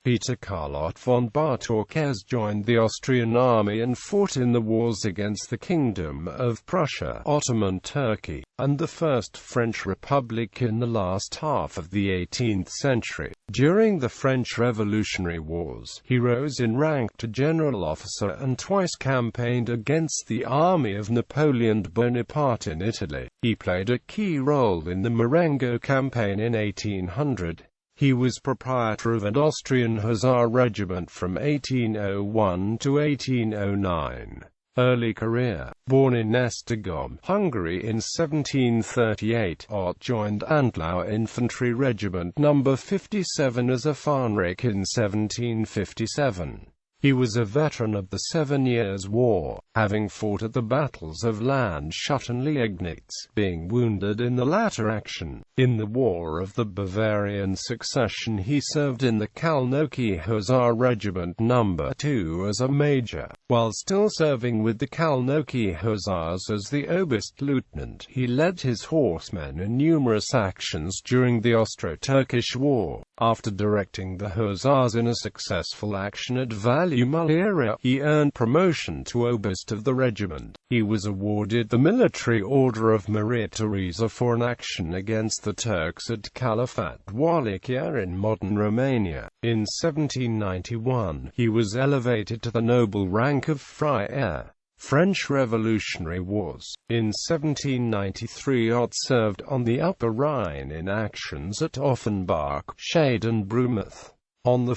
Peter Karl Ott von Bátorkéz joined the Austrian army and fought in the wars against the Kingdom of Prussia, Ottoman Turkey, and the First French Republic in the last half of the 18th century. During the French Revolutionary Wars, he rose in rank to general officer and twice campaigned against the army of Napoleon Bonaparte in Italy. He played a key role in the Marengo campaign in 1800. He was proprietor of an Austrian Hussar regiment from 1801 to 1809. Early career. Born in Esztergom, Hungary in 1738, Ott joined Antlau Infantry Regiment No. 57 as a Fähnrich in 1757. He was a veteran of the 7 Years' War, having fought at the battles of Landshut and Liegnitz, being wounded in the latter action. In the War of the Bavarian Succession he served in the Kalnoky Hussar Regiment No. 2 as a major. While still serving with the Kalnoky Hussars as the Oberst-Lieutenant, he led his horsemen in numerous actions during the Austro-Turkish War. After directing the Hussars in a successful action at Valumulera, he earned promotion to Oberst of the regiment. He was awarded the Military Order of Maria Theresa for an action against the Turks at Caliphate Wallachia in modern Romania. In 1791, he was elevated to the noble rank of Friar. French Revolutionary Wars. In 1793 Ott served on the Upper Rhine in actions at Offenbach, Schade and Brummouth. On 1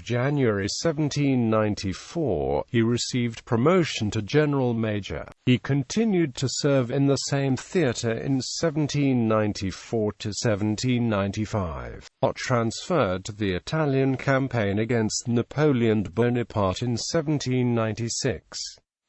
January 1794, he received promotion to General Major. He continued to serve in the same theatre in 1794 to 1795. Ott transferred to the Italian campaign against Napoleon Bonaparte in 1796.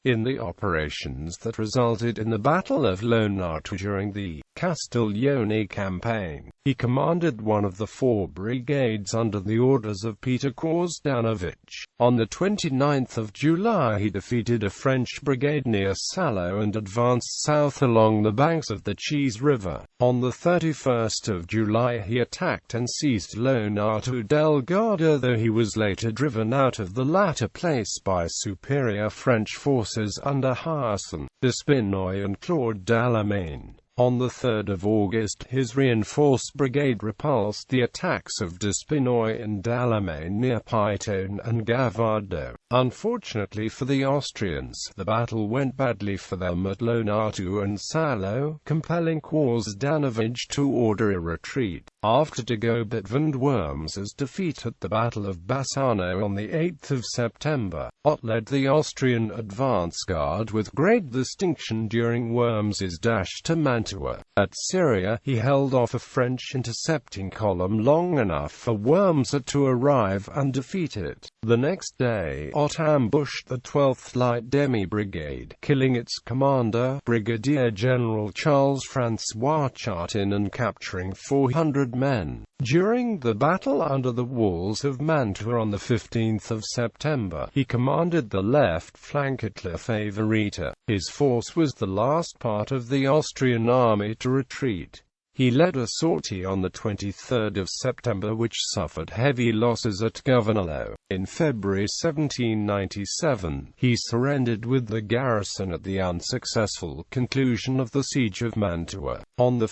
In the operations that resulted in the Battle of Lonato during the Castiglione campaign, he commanded one of the 4 brigades under the orders of Peter Kozdanovic. On 29 July he defeated a French brigade near Salo and advanced south along the banks of the Cheese River. On 31 July he attacked and seized Lonato del Garda, though he was later driven out of the latter place by superior French forces under Hassan, Despinoy and Claude Dallamaine. On 3 August, his reinforced brigade repulsed the attacks of Despinoy and Dallamaine near Pitone and Gavardo. Unfortunately for the Austrians, the battle went badly for them at Lonato and Salo, compelling Kozdanovic to order a retreat. After Dagobert von Worms's defeat at the Battle of Bassano on 8 September, Ott led the Austrian advance guard with great distinction during Worms's dash to Mantua. At Syria, he held off a French intercepting column long enough for Worms to arrive and defeat it. The next day, Ott ambushed the 12th Light Demi Brigade, killing its commander, Brigadier General Charles-François Chartin, and capturing 400 men. During the battle under the walls of Mantua on 15 September, he commanded the left flank at La Favorita. His force was the last part of the Austrian army to retreat. He led a sortie on 23 September which suffered heavy losses at Governolo. In February 1797, he surrendered with the garrison at the unsuccessful conclusion of the siege of Mantua. On 1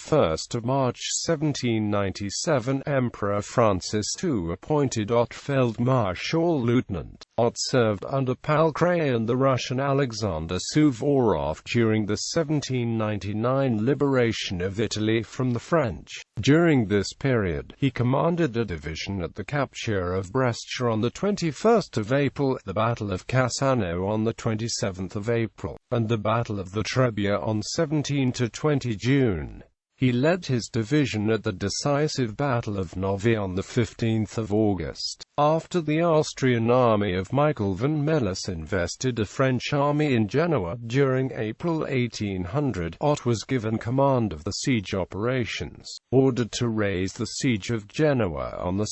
March 1797, Emperor Francis II appointed Ott Feldmarschall-Lieutenant. Ott served under Palcray and the Russian Alexander Suvorov during the 1799 liberation of Italy from the French. During this period, he commanded a division at the capture of Brescia on 21 April, the Battle of Cassano on 27 April, and the Battle of the Trebia on 17–20 June. He led his division at the decisive Battle of Novi on 15 August. After the Austrian army of Michael von Melas invested a French army in Genoa during April 1800, Ott was given command of the siege operations. Ordered to raise the siege of Genoa on 2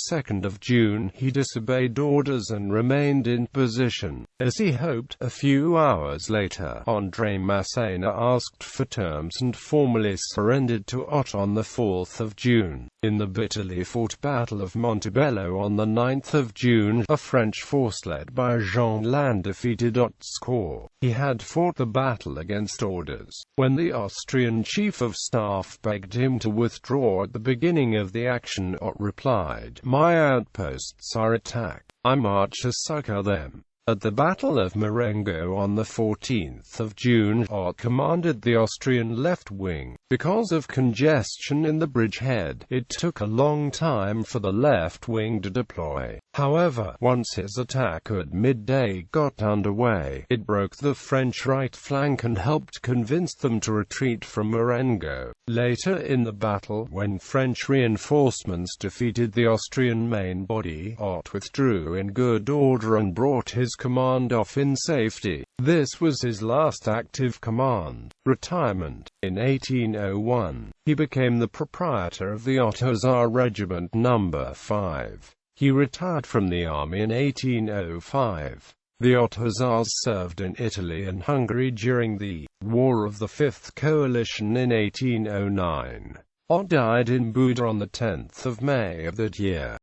June, he disobeyed orders and remained in position. As he hoped, a few hours later, André Massena asked for terms and formally surrendered to Ott on 4 June. In the bitterly fought Battle of Montebello on 9 of June, a French force led by Jean Lannes defeated Ott's corps. He had fought the battle against orders. When the Austrian chief of staff begged him to withdraw at the beginning of the action, Ott replied, "My outposts are attacked. I march to succor them." At the Battle of Marengo on the 14th of June, Ott commanded the Austrian left wing. Because of congestion in the bridgehead, it took a long time for the left wing to deploy. However, once his attack at midday got underway, it broke the French right flank and helped convince them to retreat from Marengo. Later in the battle, when French reinforcements defeated the Austrian main body, Ott withdrew in good order and brought his command off in safety. This was his last active command. Retirement. In 1801, he became the proprietor of the Hussar regiment No. 5. He retired from the army in 1805. The Hussars served in Italy and Hungary during the War of the Fifth Coalition in 1809. Ott died in Buda on the 10th of May of that year.